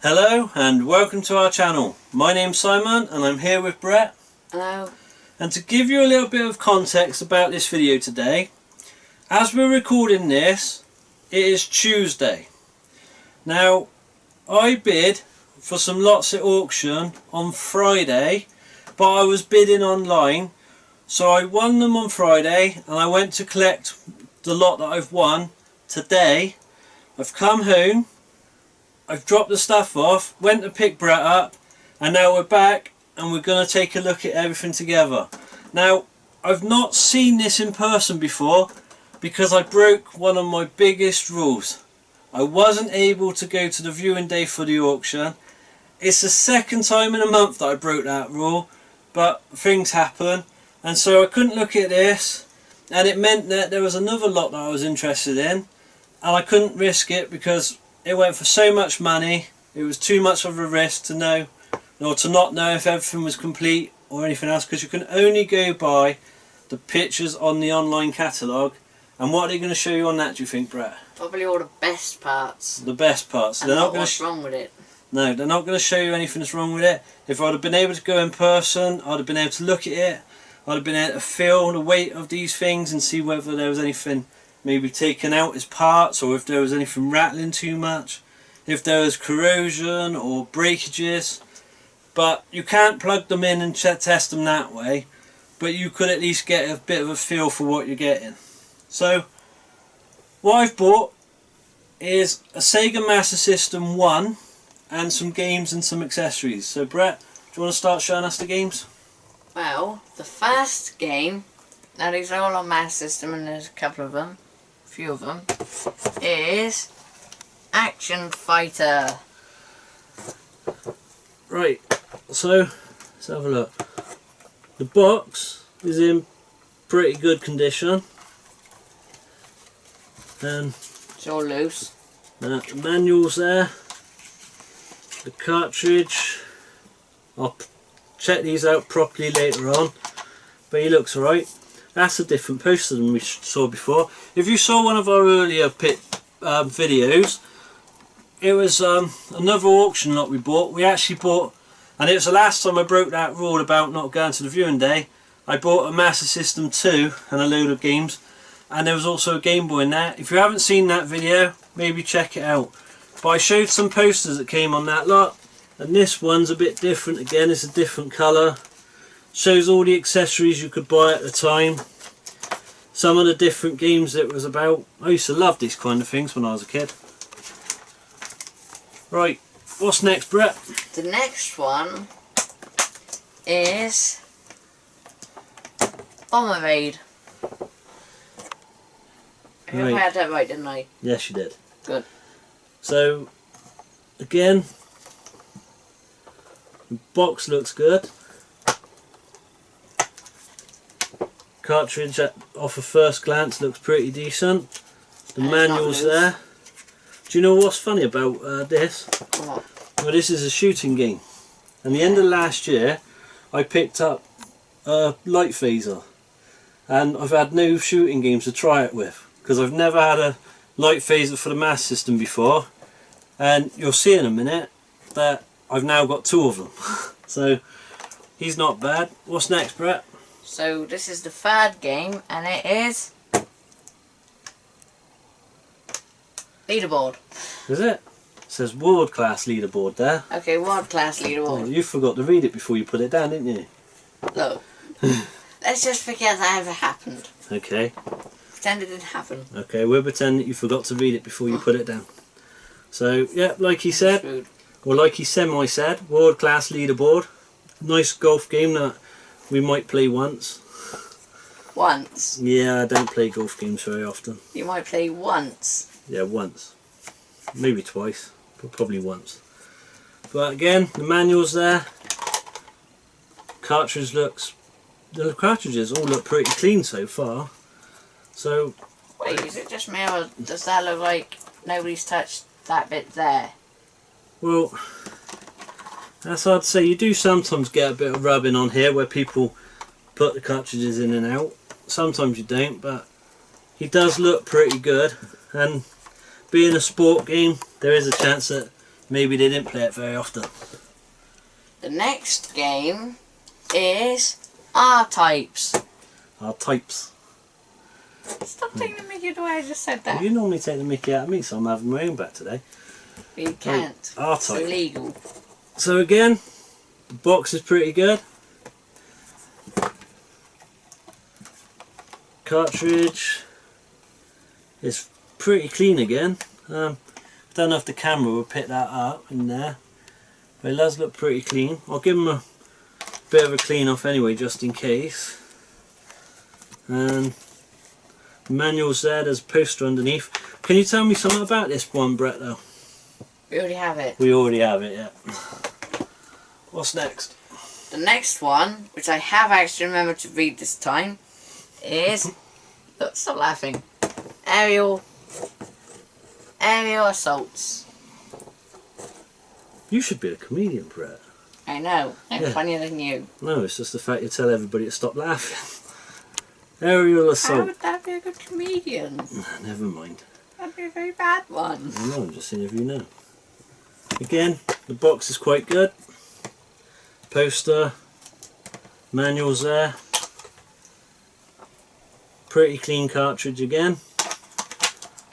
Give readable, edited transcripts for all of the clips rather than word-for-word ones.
Hello and welcome to our channel. My name's Simon and I'm here with Brett. Hello. And to give you a little bit of context about this video today, as we're recording this, it is Tuesday. Now, I bid for some lots at auction on Friday, but I was bidding online, so I won them on Friday and I went to collect the lot that I've won today. I've come home, I've dropped the stuff off, went to pick Brett up, and now we're back and we're going to take a look at everything together. Now, I've not seen this in person before because I broke one of my biggest rules. I wasn't able to go to the viewing day for the auction. It's the second time in a month that I broke that rule, but things happen, and so I couldn't look at this, and it meant that there was another lot that I was interested in, and I couldn't risk it because it went for so much money. It was too much of a risk to know, or to not know if everything was complete or anything else, because you can only go by the pictures on the online catalogue. And what are they going to show you on that, do you think, Brett? Probably all the best parts. The best parts. And they're not going what's wrong with it. No, they're not going to show you anything that's wrong with it. If I'd have been able to go in person, I'd have been able to look at it. I'd have been able to feel the weight of these things and see whether there was anything maybe taken out as parts, or if there was anything rattling too much, if there was corrosion or breakages. But you can't plug them in and test them that way, but you could at least get a bit of a feel for what you're getting. So what I've bought is a Sega Master System 1 and some games and some accessories. So Brett, do you want to start showing us the games? Well, the first game, now these are all on Master System and there's a couple of them, a few of them, is Action Fighter. Right, so let's have a look. The box is in pretty good condition, and It's all loose. the manual's there, the cartridge. I'll check these out properly later on, but he looks alright. That's a different poster than we saw before. If you saw one of our earlier videos, it was another auction lot we bought. We actually bought, and it was the last time I broke that rule about not going to the viewing day. I bought a Master System 2 and a load of games, and there was also a Game Boy in there. If you haven't seen that video, maybe check it out. But I showed some posters that came on that lot, and this one's a bit different again. It's a different colour. Shows all the accessories you could buy at the time. Some of the different games it was about. I used to love these kind of things when I was a kid. Right, what's next, Brett? The next one is Bomber Raid. I hope I had that right, didn't I? Yes, you did. Good. So, again, the box looks good. Cartridge off a first glance looks pretty decent. The manual's there. Do you know what's funny about this? What? Well, this is a shooting game. And the end of last year, I picked up a light phaser, and I've had no shooting games to try it with because I've never had a light phaser for the Master System before. And you'll see in a minute that I've now got two of them. So he's not bad. What's next, Brett? So this is the third game, and it is Leaderboard. Is it? It says World Class Leaderboard there. Okay, World Class Oh, Leaderboard. you forgot to read it before you put it down, didn't you? Look, let's just forget that ever happened. Okay. Pretend it didn't happen. Okay, we'll pretend that you forgot to read it before you put it down. So, yeah, like he said, Rude. or like he semi-said, World Class Leaderboard. Nice golf game that we might play once. Once. Yeah, I don't play golf games very often. You might play once. Yeah, once. Maybe twice, but probably once. But again, the manual's there. Cartridge looks... The cartridges all look pretty clean so far. So... Wait, is it just me, or does that look like nobody's touched that bit there? Well, that's hard to say. You do sometimes get a bit of rubbing on here where people put the cartridges in and out. Sometimes you don't, but he does look pretty good. And being a sport game, there is a chance that maybe they didn't play it very often. The next game is R-Types. R-Types. Stop taking the mickey the way I just said that. Well, you normally take the mickey out of me, so I'm having my own back today. But you can't. Right, it's illegal. So again, the box is pretty good. Cartridge is pretty clean again. Don't know if the camera will pick that up in there, but it does look pretty clean. I'll give them a bit of a clean off anyway, just in case. And the manual's there, there's a poster underneath. Can you tell me something about this one, Brett, though? We already have it. We already have it, yeah. What's next? The next one, which I have actually remembered to read this time, is... Look, stop laughing. Aerial Assaults. You should be a comedian, Brett. I know. I'm funnier than you. No, it's just the fact you tell everybody to stop laughing. Aerial Assault. How would that be a good comedian? Never mind. That'd be a very bad one. I know, I'm just seeing if you know. Again, the box is quite good. Poster, manuals there. Pretty clean cartridge again.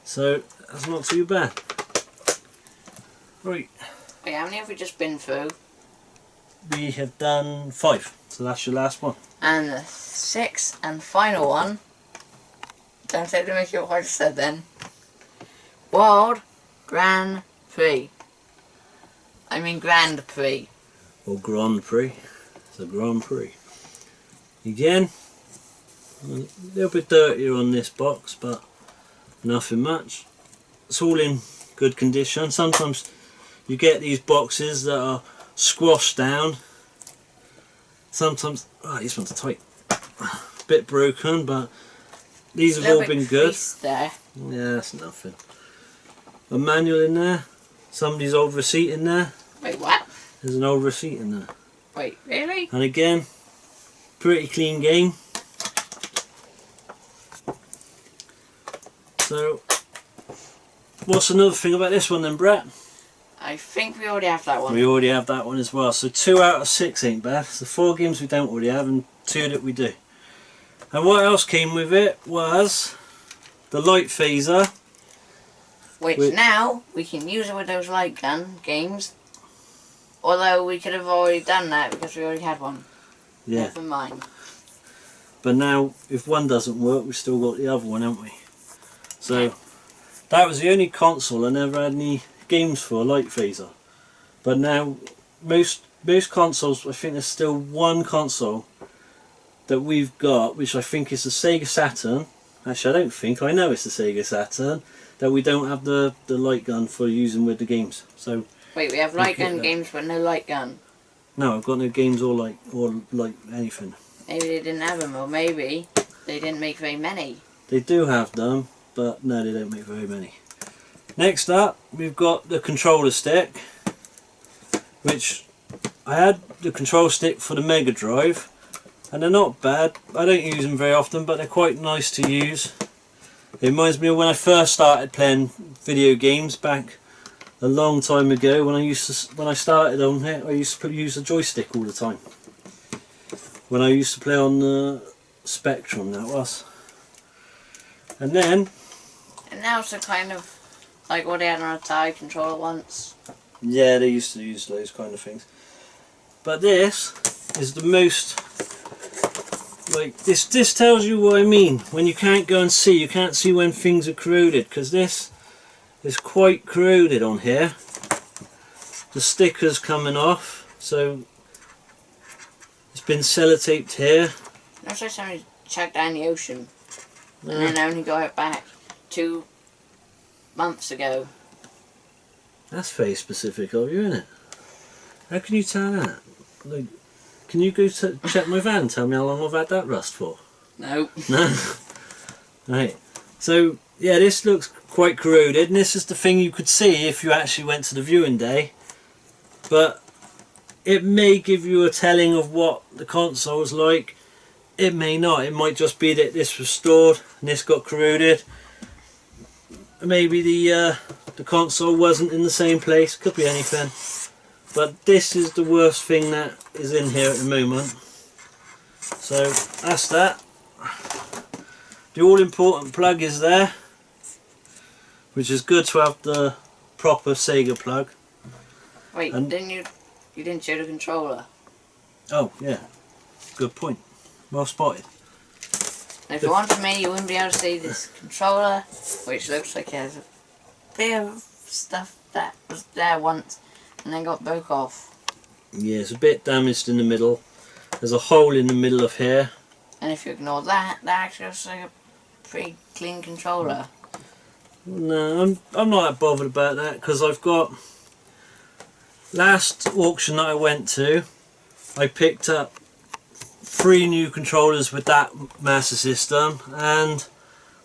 So that's not too bad. Right. Wait, how many have we just been through? We have done 5, so that's your last one. And the 6th and final one. Don't take the mickey what I just said then. World Grand Prix. I mean Grand Prix. Or Grand Prix. It's a Grand Prix. Again, a little bit dirtier on this box, but nothing much. It's all in good condition. Sometimes you get these boxes that are squashed down. Sometimes, oh, this one's tight. A bit broken, but these have all been good. There. Yeah, that's nothing. A manual in there. Somebody's old receipt in there. Wait, what? There's an old receipt in there. Wait, really? And again, pretty clean game. So, what's another thing about this one then, Brett? I think we already have that one. We already have that one as well. So 2 out of 6 ain't bad. So 4 games we don't already have and 2 that we do. And what else came with it was the light phaser. Which now we can use it with those light gun games. Although we could have already done that because we already had one. Yeah. Never mind. But now, if one doesn't work, we've still got the other one, haven't we? So, that was the only console I never had any games for, light phaser. But now, most consoles, I think there's still one console that we've got, which I think is the Sega Saturn. Actually, I don't think, I know it's the Sega Saturn, that we don't have the light gun for using with the games. So wait, we have light gun games but no light gun. no, I've got no games or light anything. Maybe they didn't have them, or maybe they didn't make very many. They do have them, but no, they don't make very many. Next up, we've got the controller stick, which I had the control stick for the Mega Drive, and they're not bad. I don't use them very often, but they're quite nice to use. It reminds me of when I first started playing video games back a long time ago. When I started on here, I used to use the joystick all the time. When I used to play on the Spectrum, that was. And then. And now it's a kind of like what they had on a Atari controller once. Yeah, they used to use those kind of things. But this is the most. Like this tells you what I mean when you can't go and see. You can't see when things are corroded, because this is quite corroded on here. The sticker's coming off, so it's been sellotaped here. Looks like somebody chucked down the ocean and then only got it back 2 months ago. That's very specific of you, isn't it? How can you tell that? Like, can you go check my van and tell me how long I've had that rust for? No. No? Right. So, yeah, this looks quite corroded, and this is the thing you could see if you actually went to the viewing day. But it may give you a telling of what the console's like. It may not. It might just be that this was stored and this got corroded. Maybe the the console wasn't in the same place. Could be anything. But this is the worst thing that is in here at the moment. So that's that. The all important plug is there, which is good to have the proper Sega plug. Wait, and you didn't show the controller? Oh yeah, good point. Well spotted. If it wanted me, you wouldn't be able to see this controller, which looks like it has a bit of stuff that was there once and then got broke off. Yeah, it's a bit damaged in the middle. There's a hole in the middle of here. And if you ignore that, that actually looks like a pretty clean controller. No, I'm not that bothered about that, because I've got... Last auction that I went to, I picked up 3 new controllers with that Master System, and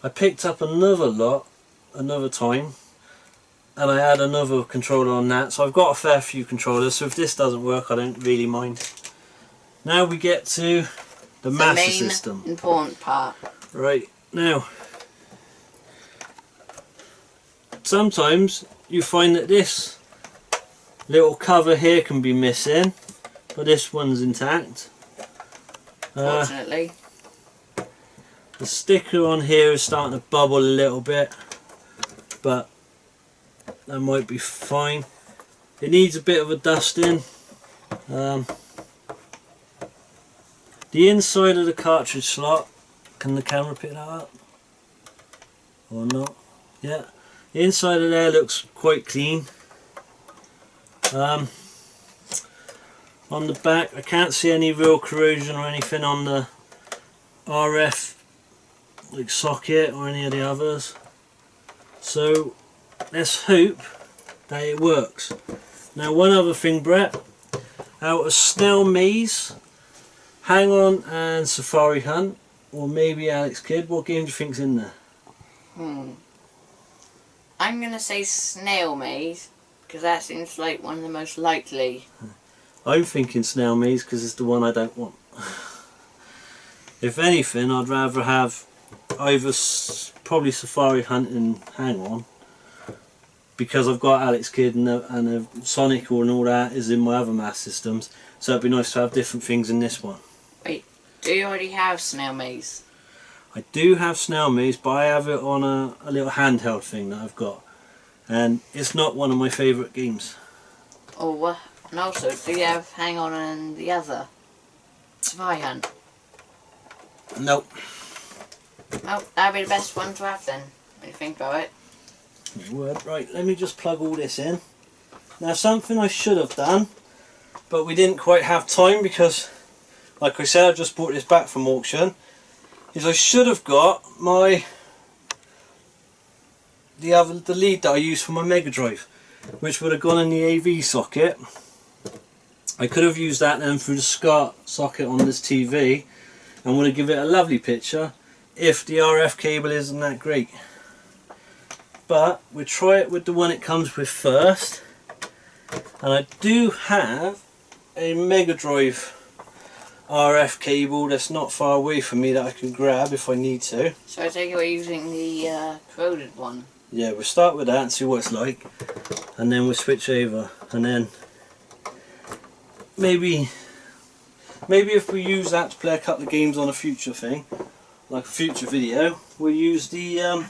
I picked up another lot another time, and I had another controller on that, so I've got a fair few controllers, so if this doesn't work I don't really mind. Now we get to the Master System. The main important part. Right, now sometimes you find that this little cover here can be missing, but this one's intact. Fortunately. The sticker on here is starting to bubble a little bit, but that might be fine. It needs a bit of a dusting. The inside of the cartridge slot, can the camera pick that up? Or not? Yeah. The inside of there looks quite clean. On the back I can't see any real corrosion or anything on the RF like socket or any of the others, so let's hope that it works. Now one other thing, Brett, out of Snail Maze, Hang On and Safari Hunt, or maybe Alex Kidd, what game do you think's in there? I'm going to say Snail Maze, because that seems like one of the most likely. I'm thinking Snail Maze because it's the one I don't want. If anything, I'd rather have either probably Safari Hunt and Hang On, because I've got Alex Kidd and Sonic and all that is in my other Master Systems, so it'd be nice to have different things in this one. Wait, do you already have Snail Maze? I do have Snail Maze, but I have it on a little handheld thing that I've got, and it's not one of my favourite games. Oh, and also, do you have Hang On and the other? Safari Hunt? Nope. Oh, that'd be the best one to have then, when you think about it. Word. Right, let me just plug all this in. Now something I should have done, but we didn't quite have time because, like I said, I just bought this back from auction, is I should have got the lead that I used for my Mega Drive, which would have gone in the AV socket. I could have used that then through the SCART socket on this TV and would have given it a lovely picture if the RF cable isn't that great. But we'll try it with the one it comes with first, and I do have a Mega Drive RF cable that's not far away from me that I can grab if I need to. So I take it we're using the corroded one? Yeah, we'll start with that and see what it's like, and then we'll switch over, and then maybe if we use that to play a couple of games on a future thing, like a future video, we'll use the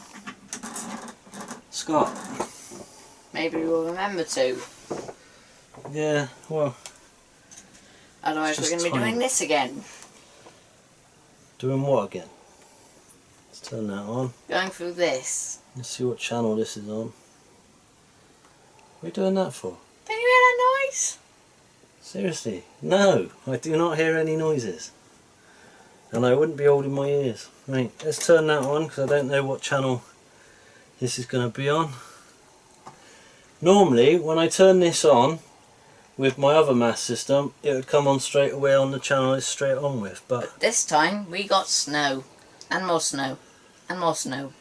SCART. Maybe we'll remember to. Yeah, well, otherwise we're going to be doing this again. Doing what again? Let's turn that on. Going through this. Let's see what channel this is on. What are you doing that for? Did you hear that noise? Seriously? No, I do not hear any noises. And I wouldn't be holding my ears. Right, let's turn that on because I don't know what channel this is going to be on. Normally, when I turn this on with my other Master System, it would come on straight away on the channel it's straight on with. But this time we got snow, and more snow, and more snow.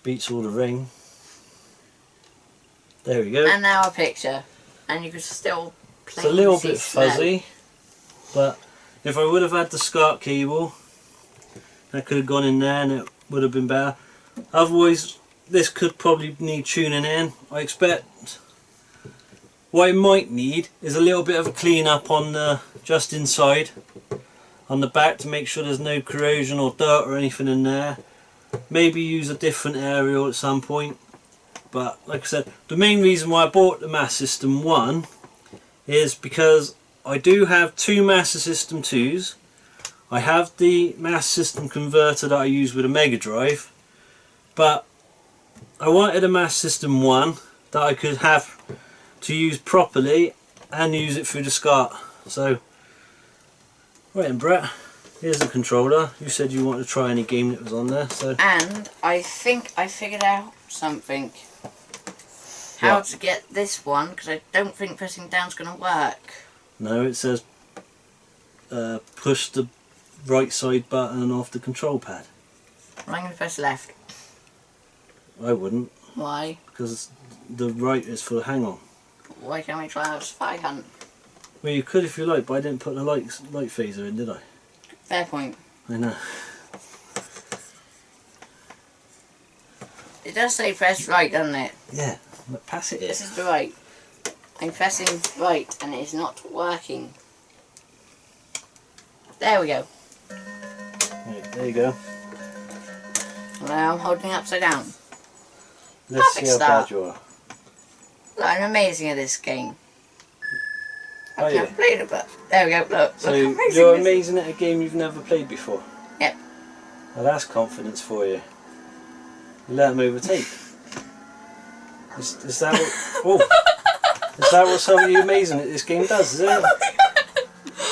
Beats all the rain. There we go. And now a picture, and you could still It's a little bit fuzzy, but if I would have had the SCART cable, that could have gone in there and it would have been better. Otherwise, this could probably need tuning in. I expect what it might need is a little bit of a clean up on the just inside on the back to make sure there's no corrosion or dirt or anything in there. Maybe use a different aerial at some point, but like I said, the main reason why I bought the Master System 1 is because I do have two Master System 2s. I have the Master System converter that I use with a Mega Drive, but I wanted a Master System 1 that I could have to use properly and use it through the SCART. So, right then, Brett, here's the controller. You said you wanted to try any game that was on there, so. And I think I figured out something. How to get this one, because I don't think pressing down's going to work. No, it says push the right side button off the control pad. I'm going to press left. I wouldn't. Why? Because the right is for hang on. Why can't we try out Spy Hunt? Well, you could if you like, but I didn't put the light phaser in, did I? Fair point. I know. It does say press right, doesn't it? Yeah, but pass it in. This is the right. I'm pressing right and it is not working. There we go. Right, there you go. Now I'm holding it upside down. Let's Perfect see how start. bad you are. Look, I'm amazing at this game. Are I've you? never played it, but there we go. Look, So look how amazing you're this is. amazing at a game you've never played before? Yep. Well, that's confidence for you. You let them overtake. Is that what? Oh, is that what some of you amazing at this game does? Is it?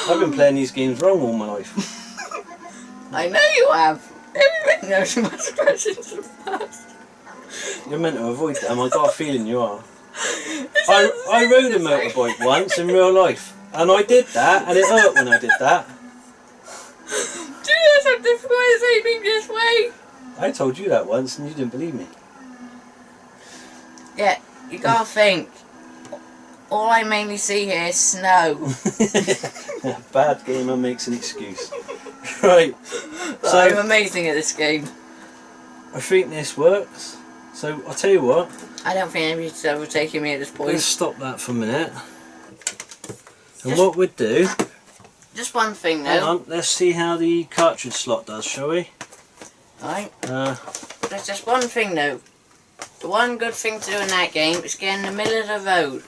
I've been playing these games wrong all my life. I know you have. Everybody knows you must press into the first. You're meant to avoid them. I got a feeling you are. I rode a motorbike once in real life, and I did that, and it hurt when I did that. Do you know something difficult is aiming this way? I told you that once, and you didn't believe me. Yeah, you gotta think. All I mainly see here is snow. Bad gamer makes an excuse. Right. But So I'm amazing at this game. I think this works. So I'll tell you what. I don't think anybody's overtaking me at this point. Let's stop that for a minute. And Just- what we'd do. Just one thing Hang though. on. Let's see how the cartridge slot does, shall we? Right. There's just one thing though. The one good thing to do in that game is get in the middle of the road.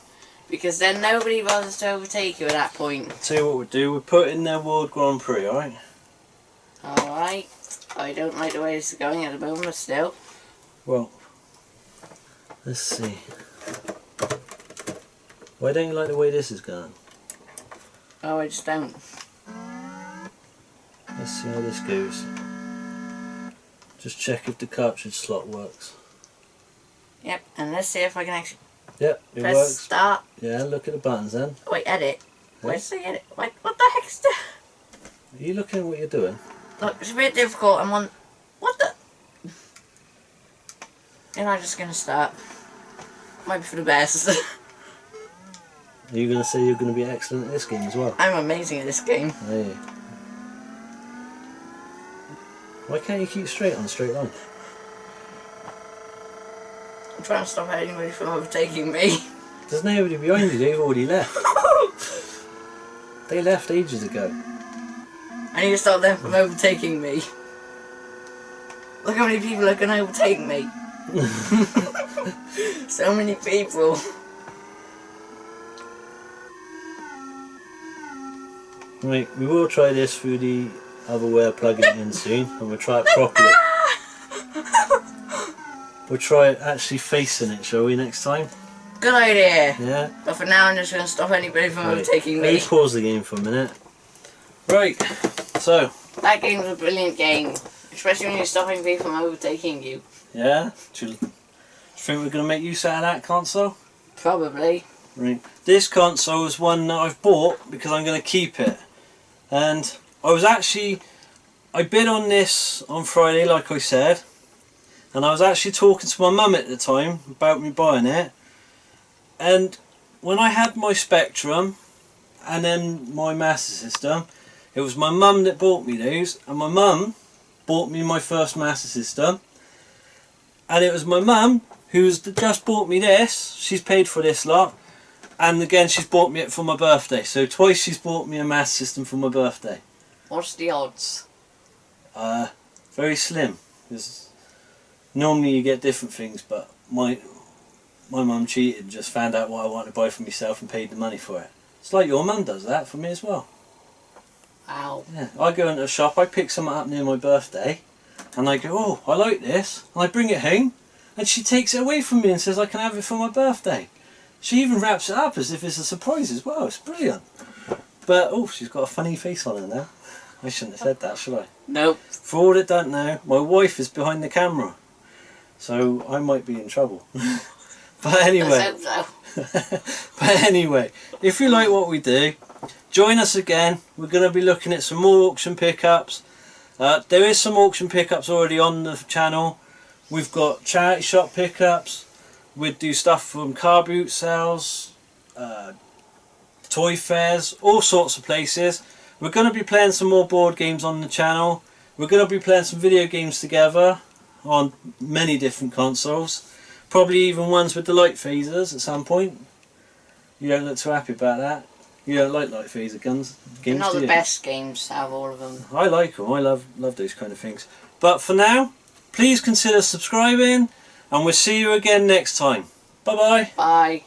Because then nobody bothers to overtake you at that point. Tell you what we'll do. We'll put in their World Grand Prix, alright? Alright. I don't like the way this is going at the moment, but still. Well, let's see. Why don't you like the way this is going? Oh, I just don't. Let's see how this goes. Just check if the cartridge slot works. Yep, and let's see if I can actually Yep, it press works. start. Yeah, look at the buttons then. Wait, edit. Yeah. Where's the edit? Wait, what the heck is that? Are you looking at what you're doing? Look, it's a bit difficult. I'm on. What the? And I'm just gonna start. Might be for the best. Are you going to say you're going to be excellent at this game as well? I'm amazing at this game. Are you? Why can't you keep straight on a straight line? I'm trying to stop anybody from overtaking me. There's nobody behind you, they've already left. They left ages ago. I need to stop them from overtaking me. Look how many people are gonna overtake me. So many people. Right, we will try this through the other way of plugging it in soon, and we'll try it properly. We'll try it actually facing it, shall we, next time? Good idea. Yeah? But for now I'm just gonna stop anybody from Right. overtaking Let me me. pause the game for a minute. Right, so, That game was a brilliant game. Especially when you're stopping people from overtaking you. yeah? Do you think we're going to make use out of that console? Probably. Right. This console is one that I've bought because I'm going to keep it. And I bid on this on Friday, like I said. And I was actually talking to my mum at the time about me buying it. And when I had my Spectrum and then my Master System, it was my mum that bought me those. And my mum bought me my first Master System. And it was my mum who's just bought me this. She's paid for this lot. And again, she's bought me it for my birthday. So twice she's bought me a Master System for my birthday. What's the odds? Very slim. Because normally you get different things, but my mum cheated and just found out what I wanted to buy for myself and paid the money for it. It's like your mum does that for me as well. Wow. Yeah, I go into a shop, I pick something up near my birthday, and I go, oh, I like this, and I bring it home, and she takes it away from me and says I can have it for my birthday. She even wraps it up as if it's a surprise as well. It's brilliant. But, oh, she's got a funny face on her now. I shouldn't have said that, should I? Nope. For all that don't know, my wife is behind the camera, so I might be in trouble. But anyway, I said so. but anyway, if you like what we do, join us again. We're going to be looking at some more auction pickups. There is some auction pickups already on the channel. We've got charity shop pickups. We do stuff from car boot sales, toy fairs, all sorts of places. We're going to be playing some more board games on the channel. We're going to be playing some video games together on many different consoles. Probably even ones with the light phasers at some point. You don't look too happy about that. You don't like light phaser games, They're not do the you? best games out of all of them. I like them. I love those kind of things. But for now, please consider subscribing, and we'll see you again next time. Bye bye. Bye.